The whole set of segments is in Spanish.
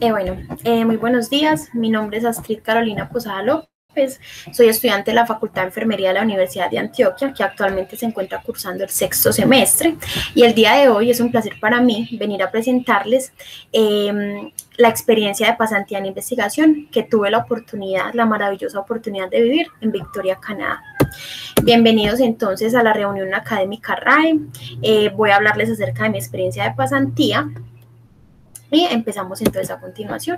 Muy buenos días. Mi nombre es Astrid Carolina Posada López. Soy estudiante de la Facultad de Enfermería de la Universidad de Antioquia, que actualmente se encuentra cursando el sexto semestre. Y el día de hoy es un placer para mí venir a presentarles la experiencia de pasantía en investigación que tuve la maravillosa oportunidad de vivir en Victoria, Canadá. Bienvenidos entonces a la reunión académica RAE. Voy a hablarles acerca de mi experiencia de pasantía. Y empezamos entonces a continuación.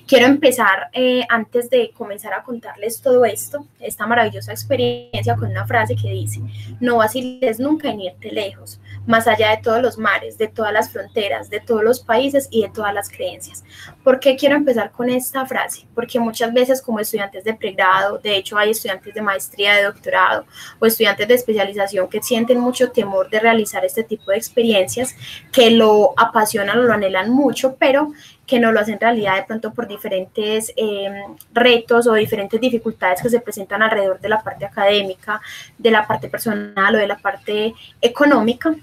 Quiero empezar, antes de comenzar a contarles todo esto, esta maravillosa experiencia, con una frase que dice: no vaciles nunca en irte lejos, más allá de todos los mares, de todas las fronteras, de todos los países y de todas las creencias. ¿Por qué quiero empezar con esta frase? Porque muchas veces como estudiantes de pregrado, de hecho hay estudiantes de maestría, de doctorado o estudiantes de especialización que sienten mucho temor de realizar este tipo de experiencias, que lo apasionan o lo anhelan mucho, pero que no lo hacen realidad de pronto por diferentes retos o diferentes dificultades que se presentan alrededor de la parte académica, de la parte personal o de la parte económica.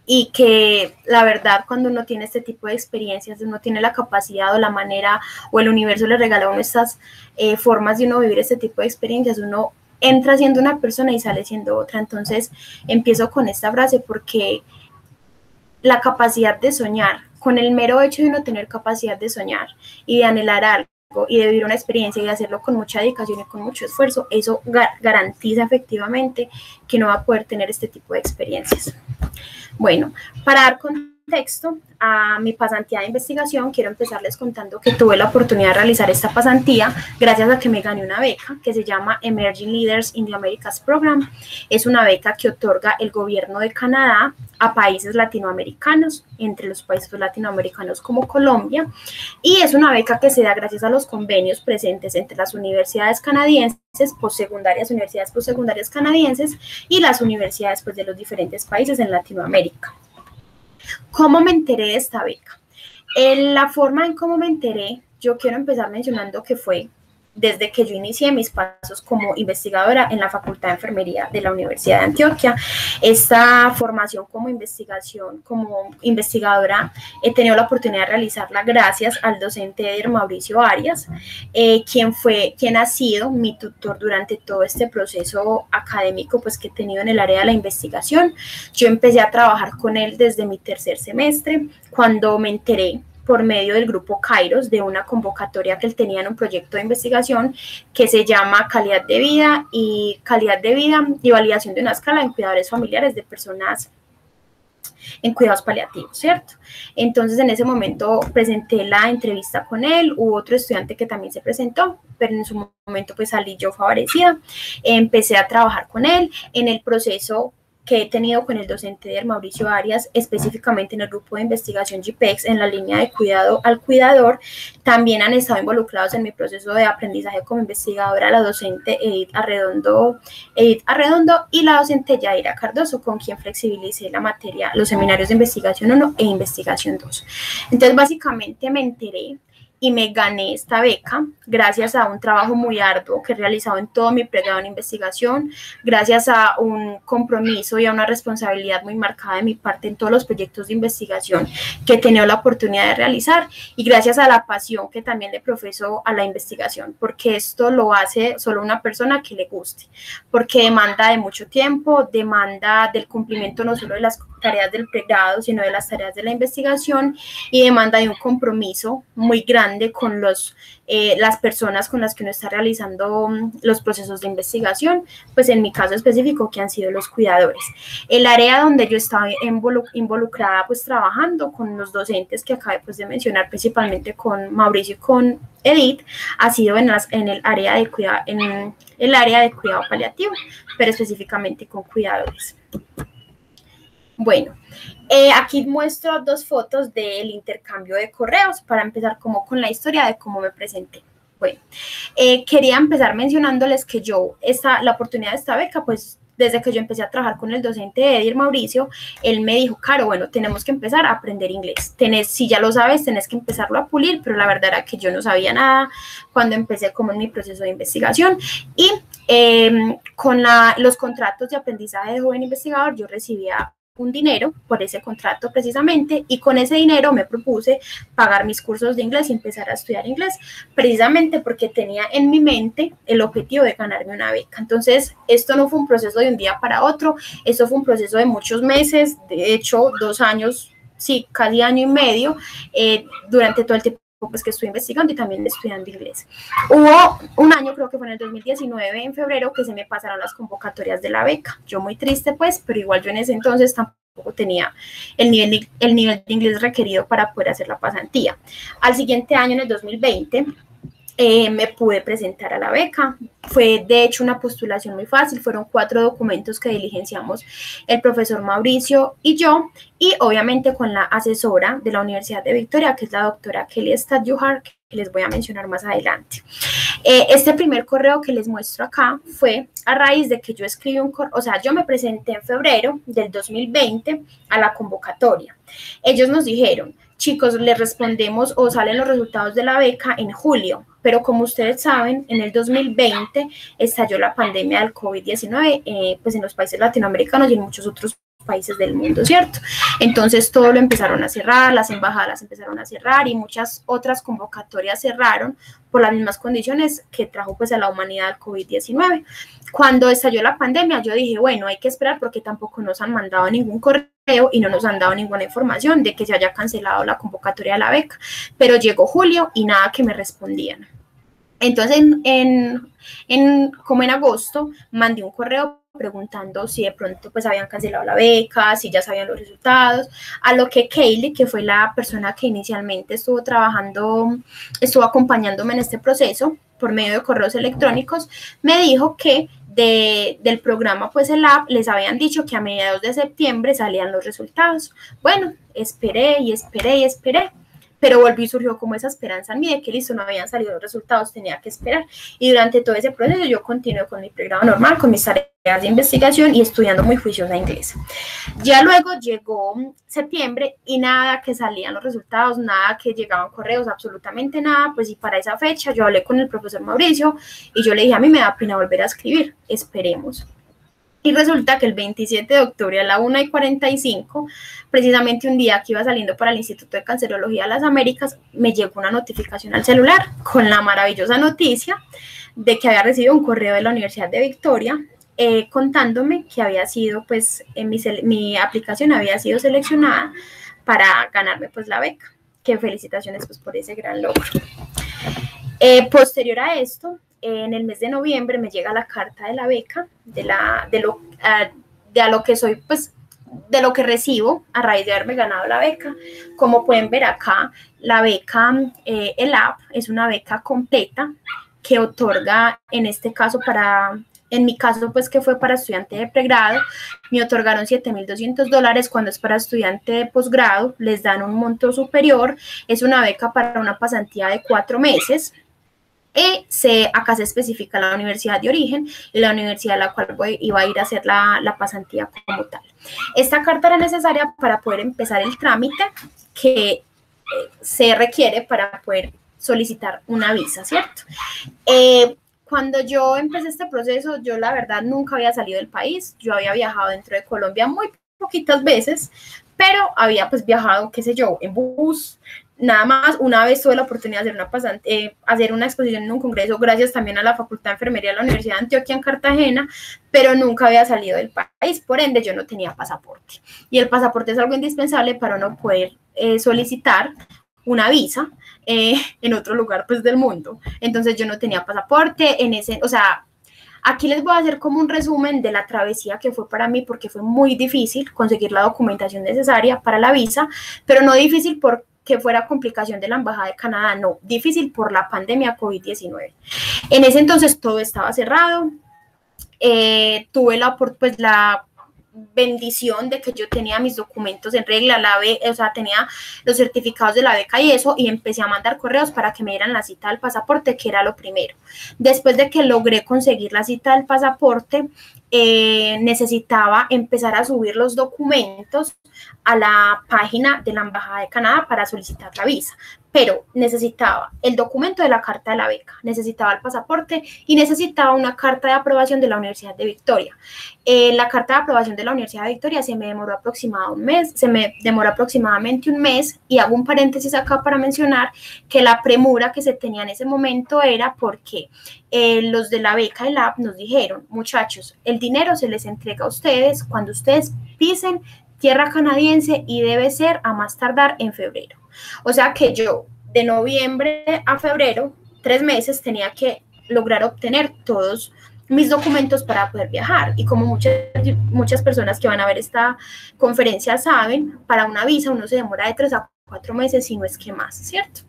Y que la verdad, cuando uno tiene este tipo de experiencias, uno tiene la capacidad o la manera, o el universo le regala a uno estas formas de uno vivir este tipo de experiencias, uno entra siendo una persona y sale siendo otra. Entonces empiezo con esta frase porque la capacidad de soñar, con el mero hecho de uno tener capacidad de soñar y de anhelar algo y de vivir una experiencia y de hacerlo con mucha dedicación y con mucho esfuerzo, eso garantiza efectivamente que no va a poder tener este tipo de experiencias. Bueno, para dar contexto a mi pasantía de investigación, quiero empezarles contando que tuve la oportunidad de realizar esta pasantía gracias a que me gané una beca que se llama Emerging Leaders in the Americas Program. Es una beca que otorga el gobierno de Canadá a países latinoamericanos, entre los países latinoamericanos como Colombia, y es una beca que se da gracias a los convenios presentes entre las universidades canadienses, universidades postsecundarias canadienses y las universidades pues, de los diferentes países en Latinoamérica. ¿Cómo me enteré de esta beca? La forma en cómo me enteré, yo quiero empezar mencionando que fue desde que yo inicié mis pasos como investigadora en la Facultad de Enfermería de la Universidad de Antioquia. Esta formación como investigadora he tenido la oportunidad de realizarla gracias al docente Eder Mauricio Arias, quien ha sido mi tutor durante todo este proceso académico pues, que he tenido en el área de la investigación. Yo empecé a trabajar con él desde mi tercer semestre, cuando me enteré por medio del grupo Kairos de una convocatoria que él tenía en un proyecto de investigación que se llama calidad de vida y validación de una escala en cuidadores familiares de personas en cuidados paliativos, ¿cierto? Entonces, en ese momento presenté la entrevista con él, hubo otro estudiante que también se presentó, pero en su momento pues salí yo favorecida. Empecé a trabajar con él en el proceso que he tenido con el docente de Mauricio Arias, específicamente en el grupo de investigación GPEX, en la línea de cuidado al cuidador. También han estado involucrados en mi proceso de aprendizaje como investigadora la docente Edith Arredondo y la docente Yaira Cardoso, con quien flexibilicé la materia, los seminarios de investigación 1 e investigación 2. Entonces, básicamente me enteré y me gané esta beca gracias a un trabajo muy arduo que he realizado en todo mi pregrado en investigación, gracias a un compromiso y a una responsabilidad muy marcada de mi parte en todos los proyectos de investigación que he tenido la oportunidad de realizar, y gracias a la pasión que también le profeso a la investigación, porque esto lo hace solo una persona que le guste, porque demanda de mucho tiempo, demanda del cumplimiento no solo de las tareas del pregrado, sino de las tareas de la investigación, y demanda de un compromiso muy grande con las personas con las que uno está realizando los procesos de investigación, pues en mi caso específico que han sido los cuidadores. El área donde yo estaba involucrada pues trabajando con los docentes que acabé pues de mencionar, principalmente con Mauricio y con Edith, ha sido en el área de cuidado paliativo, pero específicamente con cuidadores. Bueno, aquí muestro dos fotos del intercambio de correos para empezar como con la historia de cómo me presenté. Bueno, quería empezar mencionándoles que la oportunidad de esta beca, pues desde que yo empecé a trabajar con el docente Edir Mauricio, él me dijo, Caro, bueno, tenemos que empezar a aprender inglés. Si ya lo sabes, tenés que empezarlo a pulir, pero la verdad era que yo no sabía nada cuando empecé como en mi proceso de investigación. Y con los contratos de aprendizaje de joven investigador, yo recibía un dinero por ese contrato precisamente, y con ese dinero me propuse pagar mis cursos de inglés y empezar a estudiar inglés, precisamente porque tenía en mi mente el objetivo de ganarme una beca. Entonces, esto no fue un proceso de un día para otro, esto fue un proceso de muchos meses, de hecho, 2 años, sí, casi año y medio, durante todo el tiempo pues que estuve investigando y también estudiando inglés. Hubo un año, creo que fue en el 2019, en febrero, que se me pasaron las convocatorias de la beca. Yo muy triste, pues, pero igual yo en ese entonces tampoco tenía el nivel de inglés requerido para poder hacer la pasantía. Al siguiente año, en el 2020, me pude presentar a la beca. Fue de hecho una postulación muy fácil, fueron 4 documentos que diligenciamos el profesor Mauricio y yo, y obviamente con la asesora de la Universidad de Victoria, que es la doctora Kelly Stadjuhar, que les voy a mencionar más adelante. Este primer correo que les muestro acá fue a raíz de que yo escribí un correo, o sea, yo me presenté en febrero del 2020 a la convocatoria. Ellos nos dijeron: chicos, les respondemos o salen los resultados de la beca en julio, pero como ustedes saben, en el 2020 estalló la pandemia del COVID-19, pues en los países latinoamericanos y en muchos otros países del mundo, ¿cierto? Entonces todo lo empezaron a cerrar, las embajadas empezaron a cerrar y muchas otras convocatorias cerraron por las mismas condiciones que trajo pues a la humanidad el COVID-19. Cuando estalló la pandemia, yo dije, bueno, hay que esperar porque tampoco nos han mandado ningún correo y no nos han dado ninguna información de que se haya cancelado la convocatoria de la beca, pero llegó julio y nada que me respondían. Entonces, como en agosto, mandé un correo preguntando si de pronto pues habían cancelado la beca, si ya sabían los resultados, a lo que Kaylee, que fue la persona que inicialmente estuvo acompañándome en este proceso por medio de correos electrónicos, me dijo que del programa pues el app les habían dicho que a mediados de septiembre salían los resultados. Bueno, esperé y esperé y esperé, pero volví y surgió como esa esperanza en mí de que listo, no habían salido los resultados, tenía que esperar. Y durante todo ese proceso yo continué con mi pregrado normal, con mis tareas de investigación y estudiando muy juiciosa inglés. Ya luego llegó septiembre y nada que salían los resultados, nada que llegaban correos, absolutamente nada. Pues y para esa fecha yo hablé con el profesor Mauricio y yo le dije: a mí me da pena volver a escribir, esperemos. Y resulta que el 27 de octubre a la 1:45, precisamente un día que iba saliendo para el Instituto de Cancerología de las Américas, me llegó una notificación al celular con la maravillosa noticia de que había recibido un correo de la Universidad de Victoria contándome que había sido, pues, mi aplicación había sido seleccionada para ganarme, pues, la beca. Que felicitaciones, pues, por ese gran logro. Posterior a esto, en el mes de noviembre me llega la carta de la beca, de lo que soy, pues, de lo que recibo a raíz de haberme ganado la beca. Como pueden ver acá, la beca, el app, es una beca completa que otorga, en este caso en mi caso, pues que fue para estudiante de pregrado, me otorgaron $7,200. Cuando es para estudiante de posgrado, les dan un monto superior. Es una beca para una pasantía de 4 meses. Acá se especifica la universidad de origen y la universidad a la cual iba a ir a hacer la pasantía como tal. Esta carta era necesaria para poder empezar el trámite que se requiere para poder solicitar una visa, ¿cierto? Cuando yo empecé este proceso, yo la verdad nunca había salido del país. Yo había viajado dentro de Colombia muy poquitas veces, pero había pues viajado, qué sé yo, en bus. Nada más, una vez tuve la oportunidad de hacer una exposición en un congreso, gracias también a la Facultad de Enfermería de la Universidad de Antioquia en Cartagena, pero nunca había salido del país, por ende yo no tenía pasaporte. Y el pasaporte es algo indispensable para uno poder solicitar una visa en otro lugar pues del mundo. Entonces yo no tenía pasaporte, o sea, aquí les voy a hacer como un resumen de la travesía que fue para mí, porque fue muy difícil conseguir la documentación necesaria para la visa, pero no difícil porque fuera complicación de la Embajada de Canadá, no, difícil por la pandemia COVID-19. En ese entonces todo estaba cerrado, tuve la bendición de que yo tenía mis documentos en regla, o sea, tenía los certificados de la beca y eso, y empecé a mandar correos para que me dieran la cita del pasaporte, que era lo primero. Después de que logré conseguir la cita del pasaporte, necesitaba empezar a subir los documentos a la página de la Embajada de Canadá para solicitar la visa. pero necesitaba el documento de la carta de la beca, necesitaba el pasaporte y necesitaba una carta de aprobación de la Universidad de Victoria. La carta de aprobación de la Universidad de Victoria se me demoró aproximadamente un mes, y hago un paréntesis acá para mencionar que la premura que se tenía en ese momento era porque los de la beca de LAP nos dijeron: muchachos, el dinero se les entrega a ustedes cuando ustedes pisen tierra canadiense y debe ser a más tardar en febrero. O sea que yo, de noviembre a febrero, 3 meses, tenía que lograr obtener todos mis documentos para poder viajar. Y como muchas personas que van a ver esta conferencia saben, para una visa uno se demora de 3 a 4 meses, si no es que más, ¿cierto?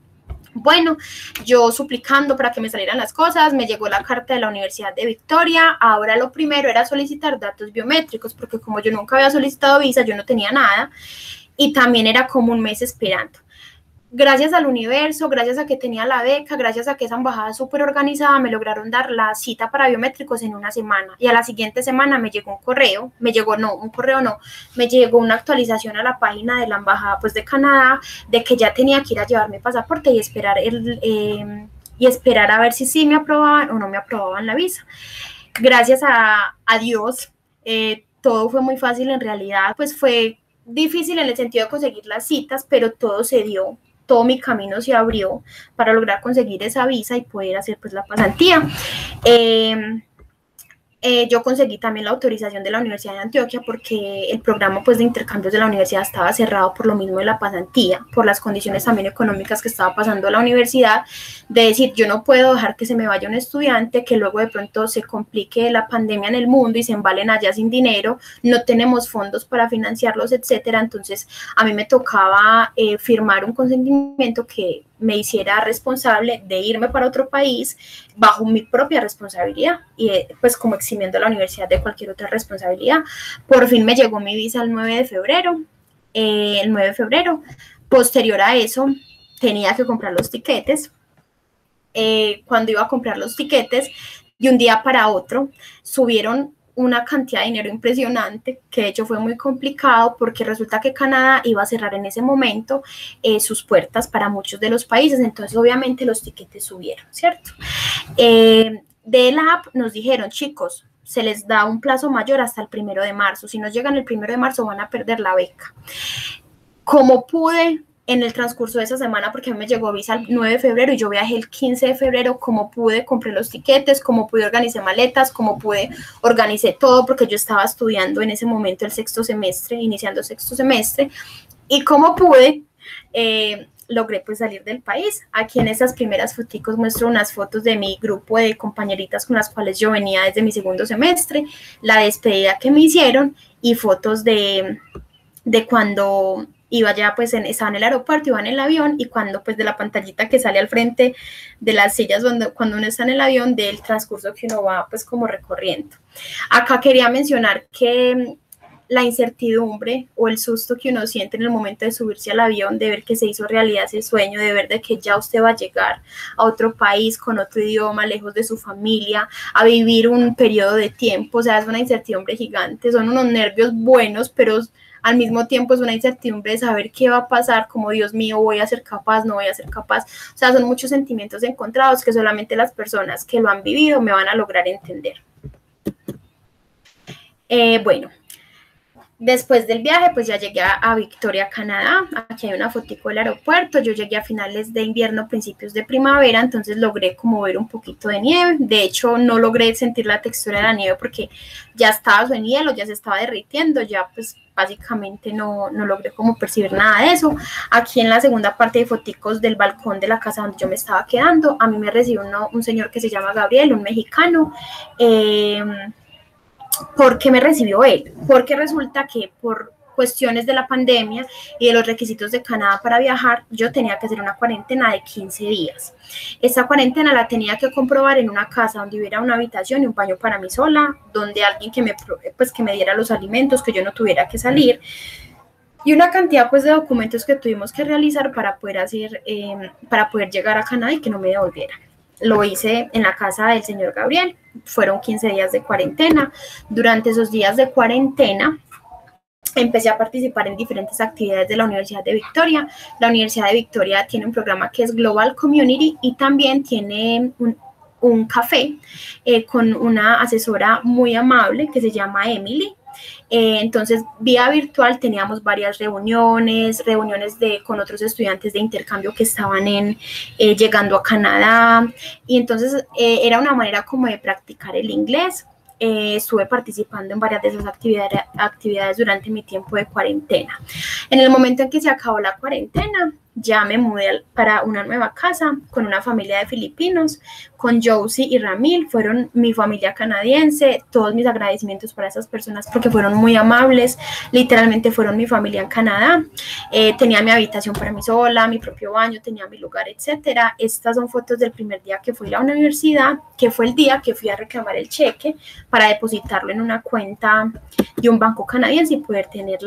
Bueno, yo suplicando para que me salieran las cosas, me llegó la carta de la Universidad de Victoria. Ahora lo primero era solicitar datos biométricos, porque como yo nunca había solicitado visa, yo no tenía nada, y también era como un mes esperando. Gracias al universo, gracias a que tenía la beca, gracias a que esa embajada súper organizada, me lograron dar la cita para biométricos en una semana. Y a la siguiente semana me llegó me llegó una actualización a la página de la embajada pues de Canadá, de que ya tenía que ir a llevar mi pasaporte y esperar a ver si sí me aprobaban o no me aprobaban la visa. Gracias a Dios, todo fue muy fácil en realidad. Pues fue difícil en el sentido de conseguir las citas, pero todo se dio. Todo mi camino se abrió para lograr conseguir esa visa y poder hacer pues la pasantía. Yo conseguí también la autorización de la Universidad de Antioquia, porque el programa pues de intercambios de la universidad estaba cerrado por lo mismo de la pasantía, por las condiciones también económicas que estaba pasando la universidad, de decir, yo no puedo dejar que se me vaya un estudiante, que luego de pronto se complique la pandemia en el mundo y se embalen allá sin dinero, no tenemos fondos para financiarlos, etcétera. Entonces a mí me tocaba firmar un consentimiento que me hiciera responsable de irme para otro país bajo mi propia responsabilidad, y pues como eximiendo a la universidad de cualquier otra responsabilidad. Por fin me llegó mi visa el 9 de febrero. Posterior a eso tenía que comprar los tiquetes. Cuando iba a comprar los tiquetes, de un día para otro subieron una cantidad de dinero impresionante, que de hecho fue muy complicado, porque resulta que Canadá iba a cerrar en ese momento sus puertas para muchos de los países. Entonces obviamente los tiquetes subieron, ¿cierto? De la app nos dijeron: chicos, se les da un plazo mayor hasta el 1 de marzo, si no llegan el 1 de marzo van a perder la beca. Como pude, en el transcurso de esa semana, porque a mí me llegó visa el 9 de febrero y yo viajé el 15 de febrero, como pude, compré los tiquetes, como pude, organicé maletas, como pude, organicé todo, porque yo estaba estudiando en ese momento el sexto semestre, iniciando sexto semestre, y como pude, logré pues salir del país. Aquí en estas primeras fotos muestro unas fotos de mi grupo de compañeritas con las cuales yo venía desde mi segundo semestre, la despedida que me hicieron, y fotos de cuando iba ya, pues estaba en el aeropuerto, iba en el avión, y cuando pues de la pantallita que sale al frente de las sillas cuando uno está en el avión, del transcurso que uno va pues como recorriendo. Acá quería mencionar que la incertidumbre o el susto que uno siente en el momento de subirse al avión, de ver que se hizo realidad ese sueño, de ver de que ya usted va a llegar a otro país con otro idioma, lejos de su familia, a vivir un periodo de tiempo. O sea, es una incertidumbre gigante, son unos nervios buenos, pero al mismo tiempo es una incertidumbre de saber qué va a pasar, como Dios mío, voy a ser capaz, no voy a ser capaz. O sea, son muchos sentimientos encontrados que solamente las personas que lo han vivido me van a lograr entender. Bueno, después del viaje, pues ya llegué a Victoria, Canadá. Aquí hay una fotico del aeropuerto. Yo llegué a finales de invierno, principios de primavera, entonces logré como ver un poquito de nieve. De hecho, no logré sentir la textura de la nieve porque ya estaba su hielo, ya se estaba derritiendo, ya pues básicamente no logré como percibir nada de eso. Aquí en la segunda parte de foticos del balcón de la casa donde yo me estaba quedando, a mí me recibió un señor que se llama Gabriel, un mexicano. ¿Por qué me recibió él? Porque resulta que por cuestiones de la pandemia y de los requisitos de Canadá para viajar, yo tenía que hacer una cuarentena de 15 días. Esta cuarentena la tenía que comprobar en una casa donde hubiera una habitación y un baño para mí sola, donde alguien que me diera los alimentos, que yo no tuviera que salir, y una cantidad pues de documentos que tuvimos que realizar para poder llegar a Canadá y que no me devolvieran. Lo hice en la casa del señor Gabriel. Fueron 15 días de cuarentena. Durante esos días de cuarentena, empecé a participar en diferentes actividades de la Universidad de Victoria. La Universidad de Victoria tiene un programa que es Global Community y también tiene un café con una asesora muy amable que se llama Emily. Entonces, vía virtual teníamos varias reuniones con otros estudiantes de intercambio que estaban llegando a Canadá, y entonces era una manera como de practicar el inglés. Estuve participando en varias de esas actividades durante mi tiempo de cuarentena. En el momento en que se acabó la cuarentena, ya me mudé para una nueva casa con una familia de filipinos, con Josie y Ramil, fueron mi familia canadiense. Todos mis agradecimientos para esas personas porque fueron muy amables, literalmente fueron mi familia en Canadá. Tenía mi habitación para mí sola, mi propio baño, tenía mi lugar, etcétera. Estas son fotos del primer día que fui a la universidad, que fue el día que fui a reclamar el cheque para depositarlo en una cuenta de un banco canadiense y poder tener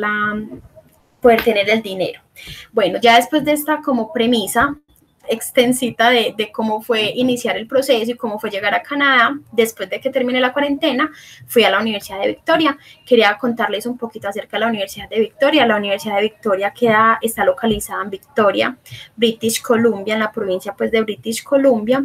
el dinero. Bueno, ya después de esta como premisa extensita de cómo fue iniciar el proceso y cómo fue llegar a Canadá, después de que terminé la cuarentena, fui a la Universidad de Victoria. Quería contarles un poquito acerca de la Universidad de Victoria. La Universidad de Victoria está localizada en Victoria, British Columbia, en la provincia pues de British Columbia,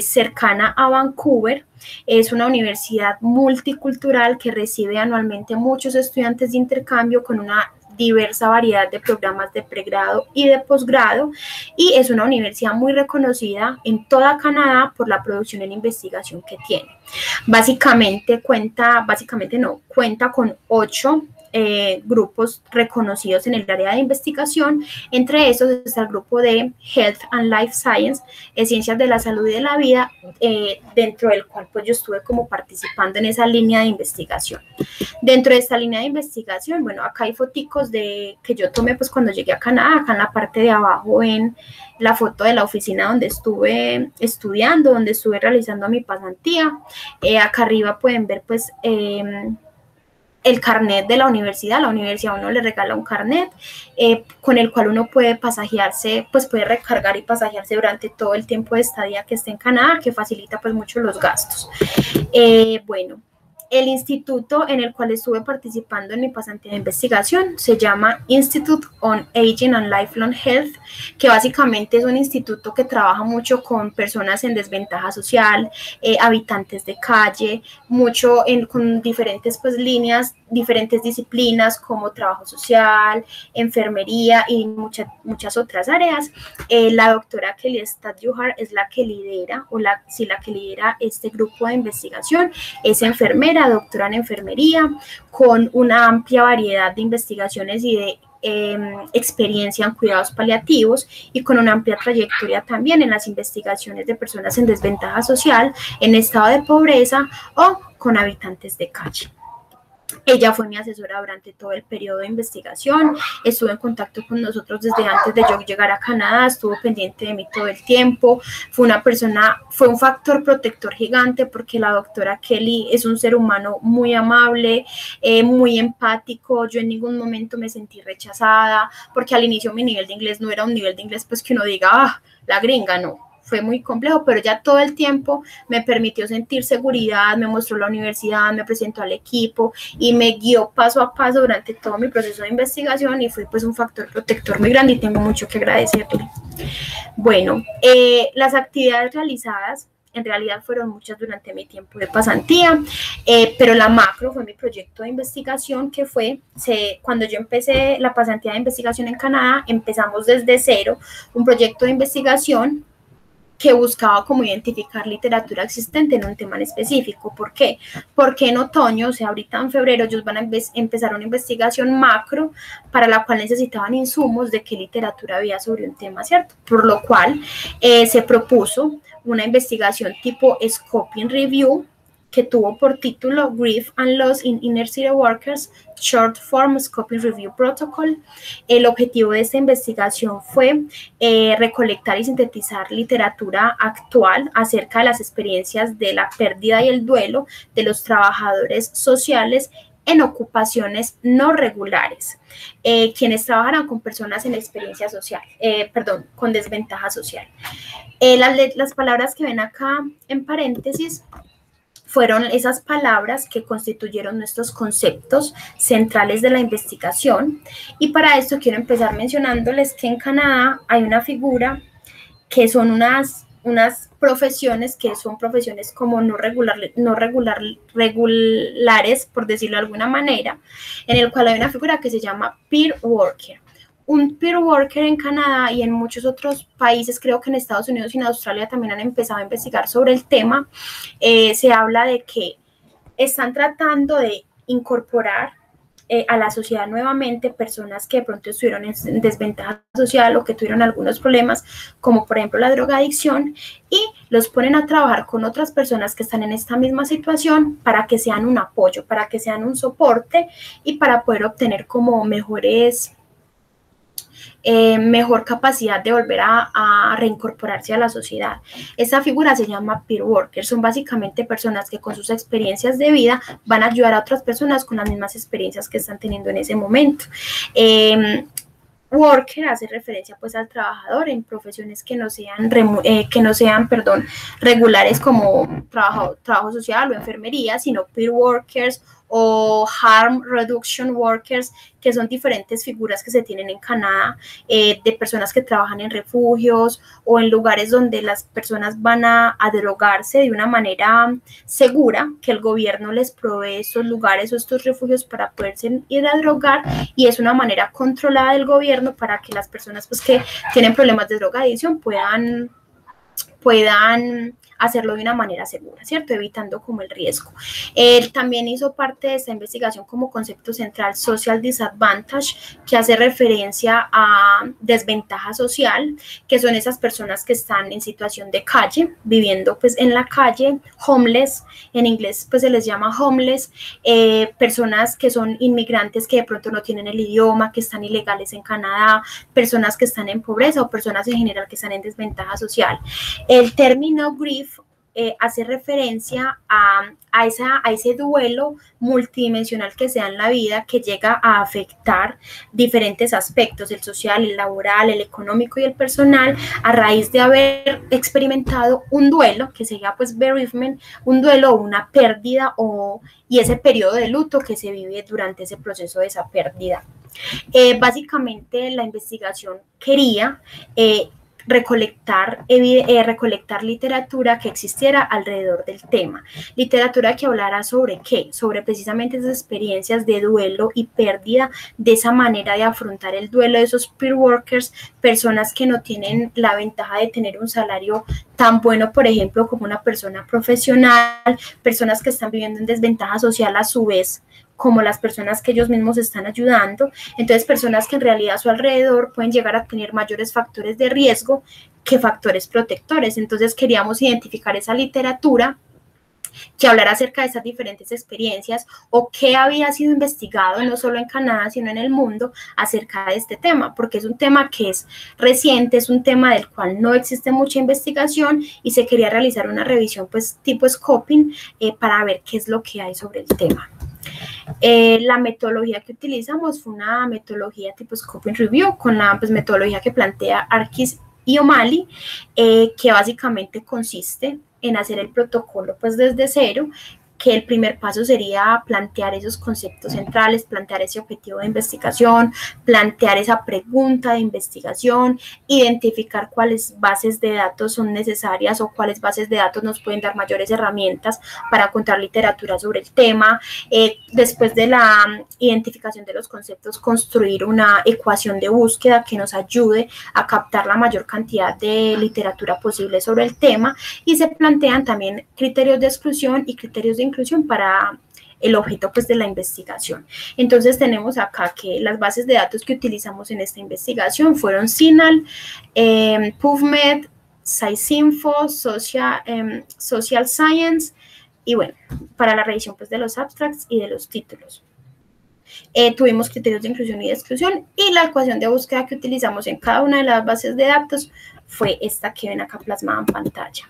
cercana a Vancouver. Es una universidad multicultural que recibe anualmente muchos estudiantes de intercambio con una diversa variedad de programas de pregrado y de posgrado, y es una universidad muy reconocida en toda Canadá por la producción en investigación que tiene. Cuenta con 8 grupos reconocidos en el área de investigación. Entre esos está el grupo de Health and Life Science, Ciencias de la Salud y de la Vida, dentro del cual pues yo estuve como participando en esa línea de investigación. Dentro de esta línea de investigación, bueno, acá hay foticos que yo tomé pues cuando llegué a Canadá. Acá en la parte de abajo ven la foto de la oficina donde estuve estudiando, donde estuve realizando mi pasantía. Acá arriba pueden ver pues el carnet de la universidad. La universidad a uno le regala un carnet con el cual uno puede pasajearse, pues puede recargar y pasajearse durante todo el tiempo de estadía que esté en Canadá, que facilita pues mucho los gastos. Bueno, el instituto en el cual estuve participando en mi pasantía de investigación se llama Institute on Aging and Lifelong Health, que básicamente es un instituto que trabaja mucho con personas en desventaja social, habitantes de calle, con diferentes pues líneas, diferentes disciplinas como trabajo social, enfermería y muchas otras áreas. La doctora Kelly Stad-Juhar es la que lidera, este grupo de investigación. Es enfermera, doctora en enfermería, con una amplia variedad de investigaciones y de experiencia en cuidados paliativos, y con una amplia trayectoria también en las investigaciones de personas en desventaja social, en estado de pobreza o con habitantes de calle. Ella fue mi asesora durante todo el periodo de investigación, estuvo en contacto con nosotros desde antes de yo llegar a Canadá, estuvo pendiente de mí todo el tiempo. Fue un factor protector gigante porque la doctora Kelly es un ser humano muy amable, muy empático. Yo en ningún momento me sentí rechazada, porque al inicio mi nivel de inglés no era un nivel de inglés pues que uno diga, la gringa, no. Fue muy complejo, pero ya todo el tiempo me permitió sentir seguridad, me mostró la universidad, me presentó al equipo y me guió paso a paso durante todo mi proceso de investigación, y fue pues un factor protector muy grande y tengo mucho que agradecerle. Bueno, las actividades realizadas en realidad fueron muchas durante mi tiempo de pasantía, pero la macro fue mi proyecto de investigación, que fue, cuando yo empecé la pasantía de investigación en Canadá, empezamos desde cero un proyecto de investigación que buscaba como identificar literatura existente en un tema en específico. ¿Por qué? Porque en otoño, o sea, ahorita en febrero, ellos van a empezar una investigación macro para la cual necesitaban insumos de qué literatura había sobre un tema, ¿cierto? Por lo cual se propuso una investigación tipo Scoping Review, que tuvo por título Grief and Loss in Inner City Workers, Short Form Scoping Review Protocol. El objetivo de esta investigación fue recolectar y sintetizar literatura actual acerca de las experiencias de la pérdida y el duelo de los trabajadores sociales en ocupaciones no regulares, quienes trabajarán con personas en experiencia social, con desventaja social. Las palabras que ven acá en paréntesis fueron esas palabras que constituyeron nuestros conceptos centrales de la investigación. Y para esto quiero empezar mencionándoles que en Canadá hay una figura que son unas profesiones que son profesiones como regulares, por decirlo de alguna manera, en el cual hay una figura que se llama peer worker. Un peer worker en Canadá y en muchos otros países, creo que en Estados Unidos y en Australia también han empezado a investigar sobre el tema, se habla de que están tratando de incorporar a la sociedad nuevamente personas que de pronto estuvieron en desventaja social o que tuvieron algunos problemas, como por ejemplo la drogadicción, y los ponen a trabajar con otras personas que están en esta misma situación para que sean un apoyo, para que sean un soporte y para poder obtener como mejor capacidad de volver a reincorporarse a la sociedad. Esta figura se llama peer worker. Son básicamente personas que con sus experiencias de vida van a ayudar a otras personas con las mismas experiencias que están teniendo en ese momento. Worker hace referencia pues al trabajador en profesiones que no sean regulares como trabajo social o enfermería, sino peer workers o harm reduction workers, que son diferentes figuras que se tienen en Canadá, de personas que trabajan en refugios o en lugares donde las personas van a drogarse de una manera segura, que el gobierno les provee estos lugares o estos refugios para poderse ir a drogar, y es una manera controlada del gobierno para que las personas pues, que tienen problemas de drogadicción puedan hacerlo de una manera segura, ¿cierto? Evitando como el riesgo. Él también hizo parte de esta investigación como concepto central social disadvantage, que hace referencia a desventaja social, que son esas personas que están en situación de calle, viviendo pues en la calle, homeless, en inglés pues se les llama homeless, personas que son inmigrantes que de pronto no tienen el idioma, que están ilegales en Canadá, personas que están en pobreza o personas en general que están en desventaja social. El término grief hace referencia a ese duelo multidimensional que se da en la vida, que llega a afectar diferentes aspectos, el social, el laboral, el económico y el personal, a raíz de haber experimentado un duelo, que sería pues bereavement, un duelo o una pérdida y ese periodo de luto que se vive durante ese proceso de esa pérdida. Básicamente la investigación quería recolectar literatura que existiera alrededor del tema, literatura que hablara sobre qué, sobre precisamente esas experiencias de duelo y pérdida, de esa manera de afrontar el duelo de esos peer workers, personas que no tienen la ventaja de tener un salario tan bueno, por ejemplo, como una persona profesional, personas que están viviendo en desventaja social a su vez, como las personas que ellos mismos están ayudando. Entonces, personas que en realidad a su alrededor pueden llegar a tener mayores factores de riesgo que factores protectores. Entonces, queríamos identificar esa literatura que hablara acerca de esas diferentes experiencias o qué había sido investigado no solo en Canadá, sino en el mundo acerca de este tema, porque es un tema que es reciente, es un tema del cual no existe mucha investigación y se quería realizar una revisión pues tipo scoping para ver qué es lo que hay sobre el tema. La metodología que utilizamos fue una metodología tipo Scoping Review, con la metodología que plantea Arkis y O'Malley, que básicamente consiste en hacer el protocolo pues desde cero, que el primer paso sería plantear esos conceptos centrales, plantear ese objetivo de investigación, plantear esa pregunta de investigación, identificar cuáles bases de datos son necesarias o cuáles bases de datos nos pueden dar mayores herramientas para encontrar literatura sobre el tema. Después de la identificación de los conceptos, construir una ecuación de búsqueda que nos ayude a captar la mayor cantidad de literatura posible sobre el tema, y se plantean también criterios de exclusión y criterios de inclusión para el objeto pues de la investigación. Entonces tenemos acá que las bases de datos que utilizamos en esta investigación fueron CINAHL, PubMed, SciSinfo, Social Science, y bueno, para la revisión pues de los abstracts y de los títulos. Tuvimos criterios de inclusión y de exclusión, y la ecuación de búsqueda que utilizamos en cada una de las bases de datos fue esta que ven acá plasmada en pantalla.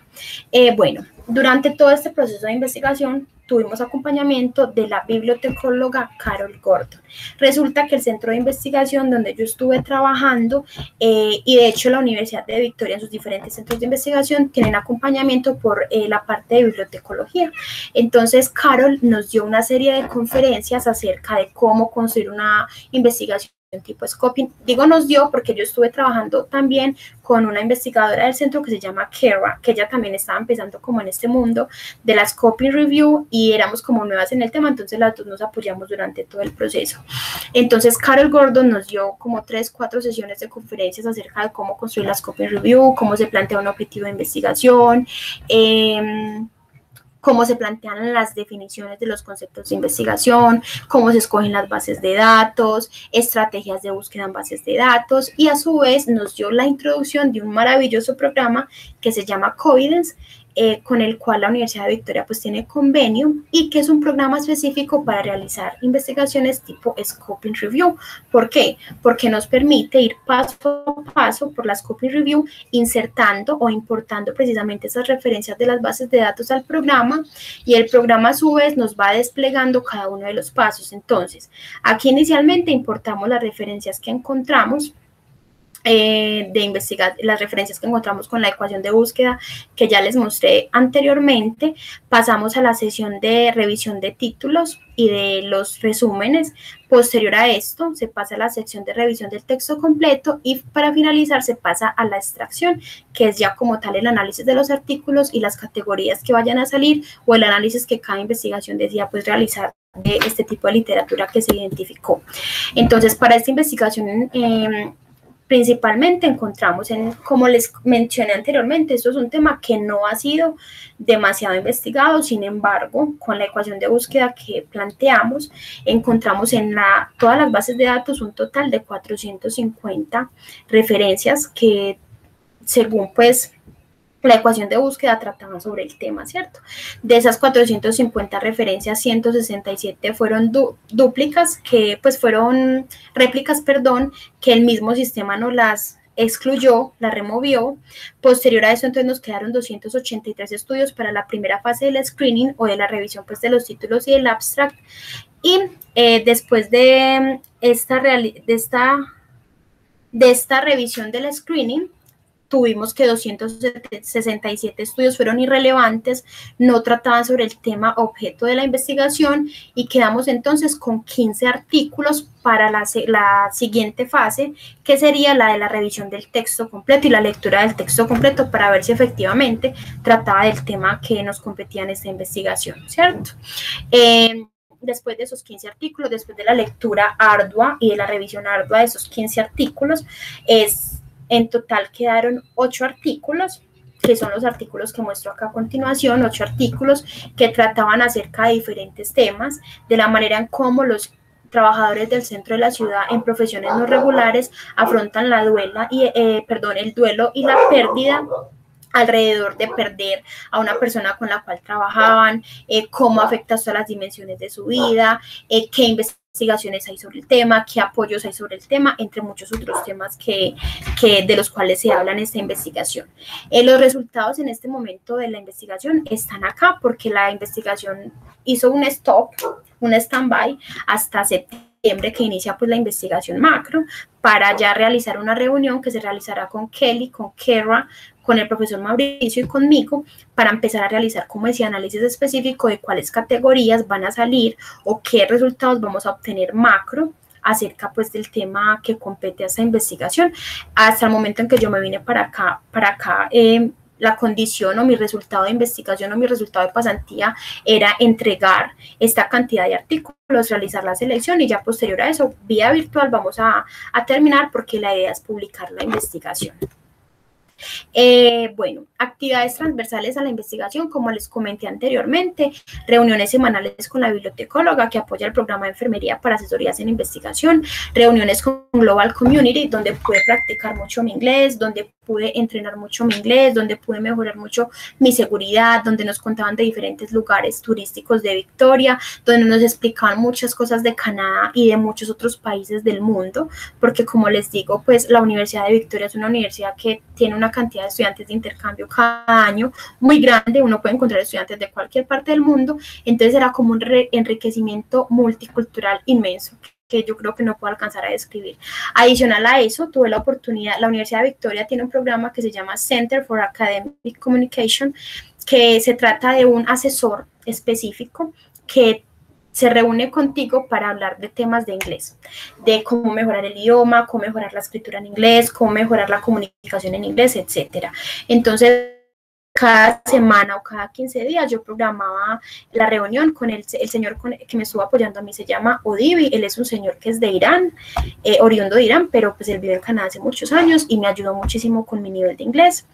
Bueno, durante todo este proceso de investigación tuvimos acompañamiento de la bibliotecóloga Carol Gordon. Resulta que el centro de investigación donde yo estuve trabajando y de hecho la Universidad de Victoria en sus diferentes centros de investigación tienen acompañamiento por la parte de bibliotecología. Entonces Carol nos dio una serie de conferencias acerca de cómo construir una investigación tipo scoping. Digo nos dio porque yo estuve trabajando también con una investigadora del centro que se llama Kara, que ella también estaba empezando como en este mundo de la scoping review y éramos como nuevas en el tema, entonces las dos nos apoyamos durante todo el proceso. Entonces Carol Gordon nos dio como 3-4 sesiones de conferencias acerca de cómo construir la scoping review, cómo se plantea un objetivo de investigación, cómo se plantean las definiciones de los conceptos de investigación, cómo se escogen las bases de datos, estrategias de búsqueda en bases de datos, y a su vez nos dio la introducción de un maravilloso programa que se llama Covidence, con el cual la Universidad de Victoria pues tiene convenio y que es un programa específico para realizar investigaciones tipo Scoping Review. ¿Por qué? Porque nos permite ir paso a paso por la Scoping Review insertando o importando precisamente esas referencias de las bases de datos al programa y el programa a su vez nos va desplegando cada uno de los pasos. Entonces, aquí inicialmente importamos las referencias que encontramos, de investigar las referencias que encontramos con la ecuación de búsqueda que ya les mostré anteriormente. Pasamos a la sesión de revisión de títulos y de los resúmenes. Posterior a esto se pasa a la sección de revisión del texto completo y para finalizar se pasa a la extracción, que es ya como tal el análisis de los artículos y las categorías que vayan a salir o el análisis que cada investigación decida pues realizar de este tipo de literatura que se identificó. Entonces, para esta investigación principalmente encontramos, como les mencioné anteriormente, esto es un tema que no ha sido demasiado investigado, sin embargo, con la ecuación de búsqueda que planteamos, encontramos en todas las bases de datos un total de 450 referencias que, según pues la ecuación de búsqueda, trataba sobre el tema, ¿cierto? De esas 450 referencias, 167 fueron réplicas, perdón, que el mismo sistema no las excluyó, la removió. Posterior a eso, entonces nos quedaron 283 estudios para la primera fase del screening o de la revisión pues de los títulos y del abstract. Y después de esta revisión del screening, tuvimos que 267 estudios fueron irrelevantes, no trataban sobre el tema objeto de la investigación y quedamos entonces con 15 artículos para la siguiente fase, que sería la de la revisión del texto completo y la lectura del texto completo para ver si efectivamente trataba del tema que nos competía en esta investigación, ¿cierto? Después de esos 15 artículos, después de la lectura ardua y de la revisión ardua de esos 15 artículos, en total quedaron 8 artículos, que son los artículos que muestro acá a continuación, 8 artículos que trataban acerca de diferentes temas, de la manera en cómo los trabajadores del centro de la ciudad en profesiones no regulares afrontan el duelo y la pérdida alrededor de perder a una persona con la cual trabajaban, cómo afecta todas las dimensiones de su vida, qué investigaciones hay sobre el tema, qué apoyos hay sobre el tema, entre muchos otros temas de los cuales se habla en esta investigación. Los resultados en este momento de la investigación están acá porque la investigación hizo un stand-by hasta septiembre, que inicia pues la investigación macro, para ya realizar una reunión que se realizará con Kelly, con Kara, con el profesor Mauricio y conmigo, para empezar a realizar, como decía, análisis específico de cuáles categorías van a salir o qué resultados vamos a obtener macro acerca pues del tema que compete a esta investigación. Hasta el momento en que yo me vine para acá, la condición o mi resultado de investigación o mi resultado de pasantía era entregar esta cantidad de artículos, realizar la selección y ya posterior a eso, vía virtual, vamos a terminar porque la idea es publicar la investigación. Bueno, actividades transversales a la investigación, como les comenté anteriormente, reuniones semanales con la bibliotecóloga que apoya el programa de enfermería para asesorías en investigación, reuniones con Global Community, donde pude practicar mucho mi inglés, donde pude entrenar mucho mi inglés, donde pude mejorar mucho mi seguridad, donde nos contaban de diferentes lugares turísticos de Victoria, donde nos explicaban muchas cosas de Canadá y de muchos otros países del mundo, porque como les digo, pues la Universidad de Victoria es una universidad que tiene una cantidad de estudiantes de intercambio cada año muy grande, uno puede encontrar estudiantes de cualquier parte del mundo, entonces era como un enriquecimiento multicultural inmenso que yo creo que no puedo alcanzar a describir. Adicional a eso, tuve la oportunidad, la Universidad de Victoria tiene un programa que se llama Center for Academic Communication, que se trata de un asesor específico que se reúne contigo para hablar de temas de inglés, de cómo mejorar el idioma, cómo mejorar la escritura en inglés, cómo mejorar la comunicación en inglés, etcétera. Entonces, cada semana o cada 15 días yo programaba la reunión con el señor que me estuvo apoyando a mí, se llama Odivi, él es un señor que es de Irán, oriundo de Irán, pero pues él vive en Canadá hace muchos años y me ayudó muchísimo con mi nivel de inglés.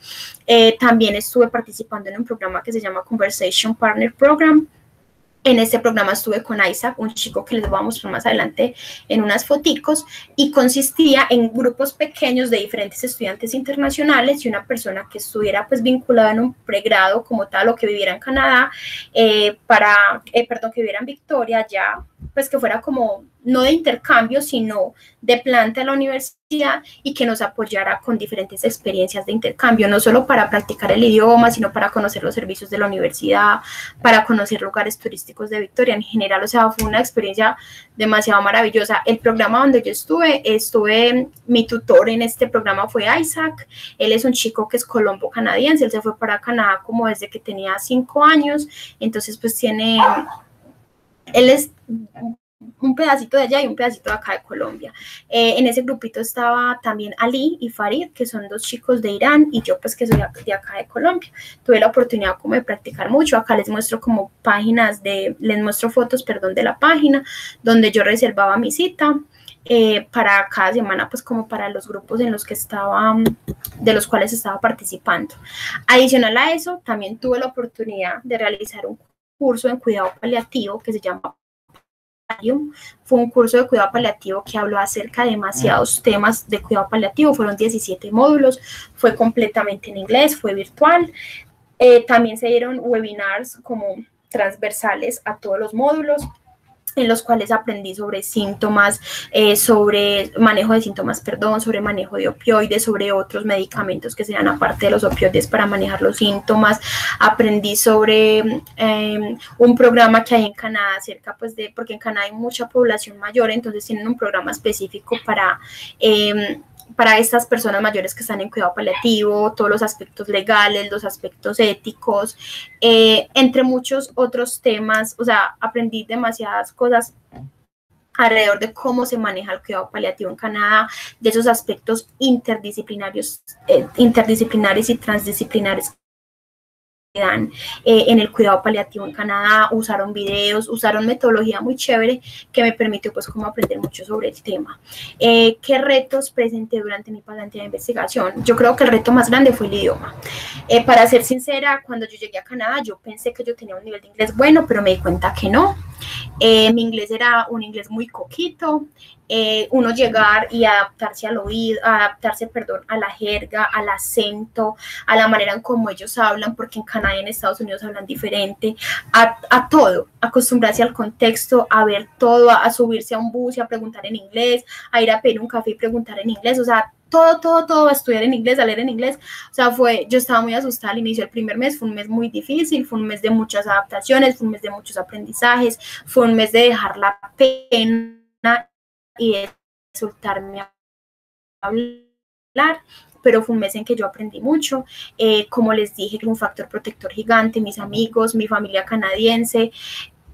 También estuve participando en un programa que se llama Conversation Partner Program. En este programa estuve con Isaac, un chico que les voy a mostrar más adelante en unas foticos, y consistía en grupos pequeños de diferentes estudiantes internacionales y una persona que estuviera pues vinculada en un pregrado como tal o que viviera en Canadá, que viviera en Victoria ya, pues que fuera como no de intercambio, sino de planta a la universidad y que nos apoyara con diferentes experiencias de intercambio, no solo para practicar el idioma, sino para conocer los servicios de la universidad, para conocer lugares turísticos de Victoria en general. O sea, fue una experiencia demasiado maravillosa. El programa donde yo estuve, mi tutor en este programa fue Isaac. Él es un chico que es colombo canadiense, él se fue para Canadá como desde que tenía 5 años, entonces pues él es un pedacito de allá y un pedacito de acá de Colombia. En ese grupito estaba también Ali y Farid, que son 2 chicos de Irán, y yo pues que soy de acá de Colombia. Tuve la oportunidad como de practicar mucho. Acá les muestro como les muestro fotos, de la página donde yo reservaba mi cita. Para cada semana, pues como para los grupos en los que de los cuales estaba participando. Adicional a eso, también tuve la oportunidad de realizar un curso en cuidado paliativo que se llama Fue un curso de cuidado paliativo que habló acerca de demasiados temas de cuidado paliativo, fueron 17 módulos, fue completamente en inglés, fue virtual. También se dieron webinars como transversales a todos los módulos, en los cuales aprendí sobre síntomas, sobre manejo de síntomas, sobre manejo de opioides, sobre otros medicamentos que se dan aparte de los opioides para manejar los síntomas. Aprendí sobre un programa que hay en Canadá acerca pues porque en Canadá hay mucha población mayor, entonces tienen un programa específico para estas personas mayores que están en cuidado paliativo, todos los aspectos legales, los aspectos éticos, entre muchos otros temas. O sea, aprendí demasiadas cosas alrededor de cómo se maneja el cuidado paliativo en Canadá, de esos aspectos interdisciplinarios y transdisciplinares dan en el cuidado paliativo en Canadá. Usaron videos, usaron metodología muy chévere que me permitió pues como aprender mucho sobre el tema. ¿Qué retos presenté durante mi pasantía de investigación? Yo creo que el reto más grande fue el idioma. Para ser sincera, cuando yo llegué a Canadá yo pensé que yo tenía un nivel de inglés bueno, pero me di cuenta que no. Mi inglés era un inglés muy coquito. Uno llegar y adaptarse al oído, a la jerga, al acento, a la manera en cómo ellos hablan, porque en Canadá y en Estados Unidos hablan diferente, a todo, acostumbrarse al contexto, a ver todo, a subirse a un bus y a preguntar en inglés, a ir a pedir un café y preguntar en inglés. O sea, todo, a estudiar en inglés, a leer en inglés. O sea, yo estaba muy asustada al inicio. El primer mes fue un mes muy difícil, fue un mes de muchas adaptaciones, fue un mes de muchos aprendizajes, fue un mes de dejar la pena y de soltarme a hablar, pero fue un mes en que yo aprendí mucho. Como les dije, un factor protector gigante, mis amigos, mi familia canadiense.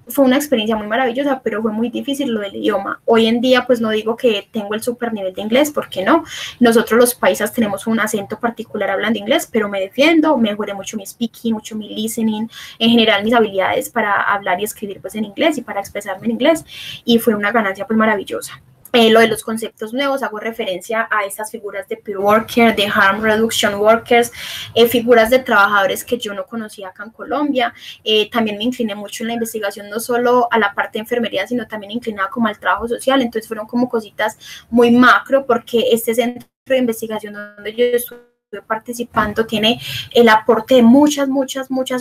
Fue una experiencia muy maravillosa, pero fue muy difícil lo del idioma. Hoy en día, pues no digo que tengo el super nivel de inglés, porque no. Nosotros los paisas tenemos un acento particular hablando inglés, pero me defiendo, mejoré mucho mi speaking, mucho mi listening, en general mis habilidades para hablar y escribir pues en inglés y para expresarme en inglés, y fue una ganancia pues maravillosa. Lo de los conceptos nuevos, hago referencia a estas figuras de peer worker, de harm reduction workers, figuras de trabajadores que yo no conocía acá en Colombia. También me incliné mucho en la investigación, no solo a la parte de enfermería, sino también inclinada como al trabajo social. Entonces fueron como cositas muy macro, porque este centro de investigación donde yo estuve participando tiene el aporte de muchas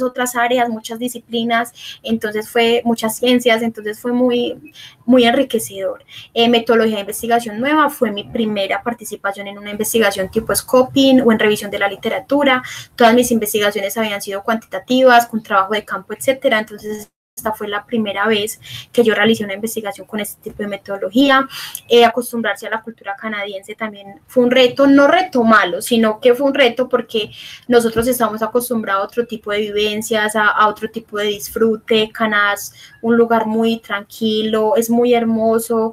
otras áreas, muchas disciplinas, entonces fue muchas ciencias, entonces fue muy enriquecedor. Metodología de investigación nueva fue mi primera participación en una investigación tipo scoping o en revisión de la literatura. Todas mis investigaciones habían sido cuantitativas, con trabajo de campo, etcétera, entonces esta fue la primera vez que yo realicé una investigación con este tipo de metodología. Acostumbrarse a la cultura canadiense también fue un reto, no reto malo, sino que fue un reto porque nosotros estamos acostumbrados a otro tipo de vivencias, a otro tipo de disfrute. Canadá es un lugar muy tranquilo, es muy hermoso,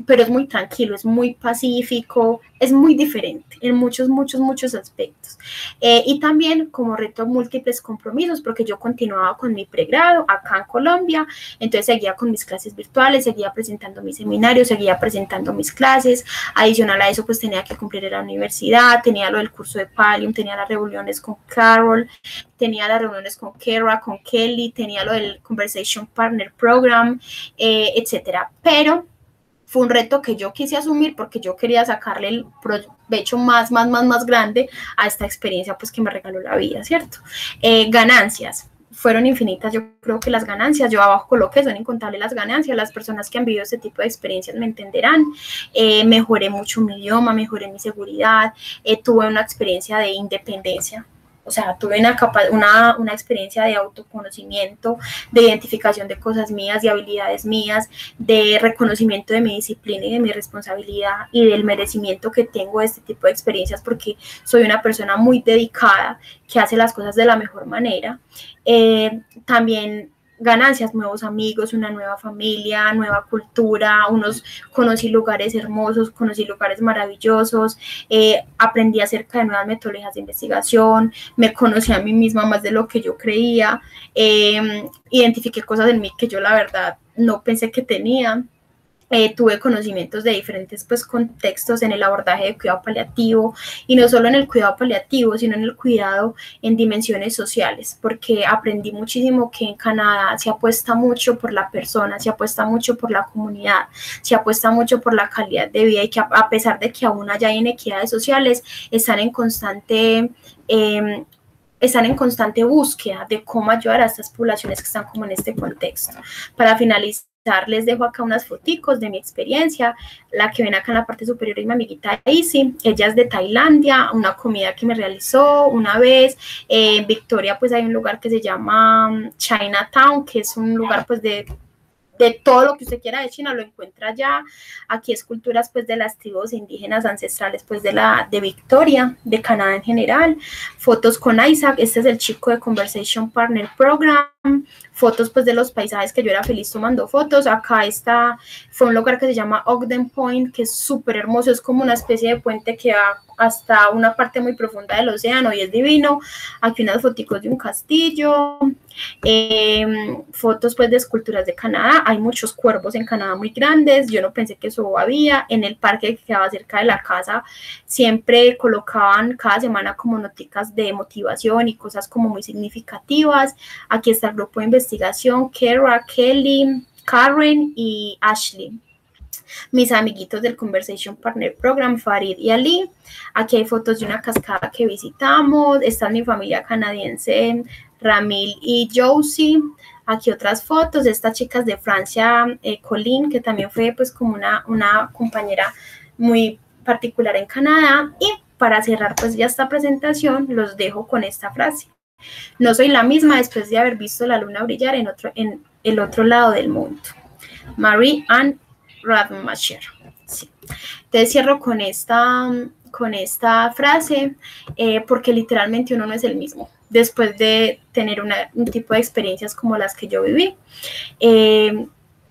pero es muy tranquilo, es muy pacífico, es muy diferente en muchos aspectos. Y también como reto múltiples compromisos, porque yo continuaba con mi pregrado acá en Colombia, entonces seguía con mis clases virtuales, seguía presentando mis seminarios, seguía presentando mis clases. Adicional a eso, pues tenía que cumplir en la universidad, tenía lo del curso de Pallium, tenía las reuniones con Carol, tenía las reuniones con Kara, con Kelly, tenía lo del Conversation Partner Program, etcétera. Pero fue un reto que yo quise asumir porque yo quería sacarle el provecho más grande a esta experiencia pues que me regaló la vida, ¿cierto? Ganancias. Fueron infinitas, yo creo que las ganancias, yo abajo coloqué, son incontables las ganancias, las personas que han vivido este tipo de experiencias me entenderán. Mejoré mucho mi idioma, mejoré mi seguridad, tuve una experiencia de independencia. O sea, tuve una experiencia de autoconocimiento, de identificación de cosas mías, de habilidades mías, de reconocimiento de mi disciplina y de mi responsabilidad y del merecimiento que tengo de este tipo de experiencias, porque soy una persona muy dedicada que hace las cosas de la mejor manera. También ganancias, nuevos amigos, una nueva familia, nueva cultura, conocí lugares hermosos, conocí lugares maravillosos, aprendí acerca de nuevas metodologías de investigación, me conocí a mí misma más de lo que yo creía, identifiqué cosas en mí que yo la verdad no pensé que tenía. Tuve conocimientos de diferentes pues, contextos en el abordaje de cuidado paliativo, y no solo en el cuidado paliativo, sino en el cuidado en dimensiones sociales, porque aprendí muchísimo que en Canadá se apuesta mucho por la persona, se apuesta mucho por la comunidad, se apuesta mucho por la calidad de vida, y que a pesar de que aún haya inequidades sociales, están en constante búsqueda de cómo ayudar a estas poblaciones que están como en este contexto. Para finalizar, les dejo acá unas foticos de mi experiencia. La que ven acá en la parte superior es mi amiguita Daisy, ella es de Tailandia, una comida que me realizó una vez. En Victoria pues hay un lugar que se llama Chinatown, que es un lugar pues de todo lo que usted quiera de China lo encuentra allá. Aquí esculturas pues de las tribus indígenas ancestrales pues de Victoria, de Canadá en general. Fotos con Isaac, este es el chico de Conversation Partner Program. Fotos pues de los paisajes que yo era feliz tomando fotos. Acá fue un lugar que se llama Ogden Point, que es súper hermoso, es como una especie de puente que va hasta una parte muy profunda del océano y es divino. Aquí unas fotos de un castillo, fotos pues de esculturas de Canadá. Hay muchos cuervos en Canadá muy grandes, yo no pensé que eso había. En el parque que quedaba cerca de la casa siempre colocaban cada semana como noticas de motivación y cosas como muy significativas. Aquí está el grupo de investigación, Kara, Kelly, Karen y Ashley. Mis amiguitos del Conversation Partner Program, Farid y Ali. Aquí hay fotos de una cascada que visitamos. Esta es mi familia canadiense, Ramil y Josie. Aquí otras fotos, estas chicas de Francia, Colleen, que también fue pues como una compañera muy particular en Canadá. Y para cerrar pues ya esta presentación, los dejo con esta frase: no soy la misma después de haber visto la luna brillar en el otro lado del mundo. Marie-Anne Radmacher. Sí. Entonces cierro con esta frase, porque literalmente uno no es el mismo después de tener un tipo de experiencias como las que yo viví.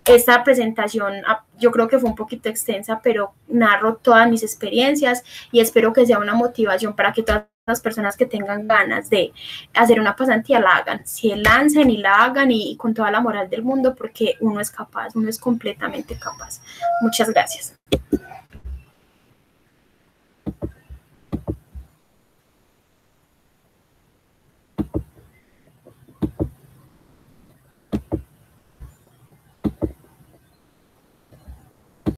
Esta presentación yo creo que fue un poquito extensa, pero narro todas mis experiencias y espero que sea una motivación para que todas las personas que tengan ganas de hacer una pasantía la hagan, se lancen y la hagan, y con toda la moral del mundo, porque uno es capaz, uno es completamente capaz. Muchas gracias.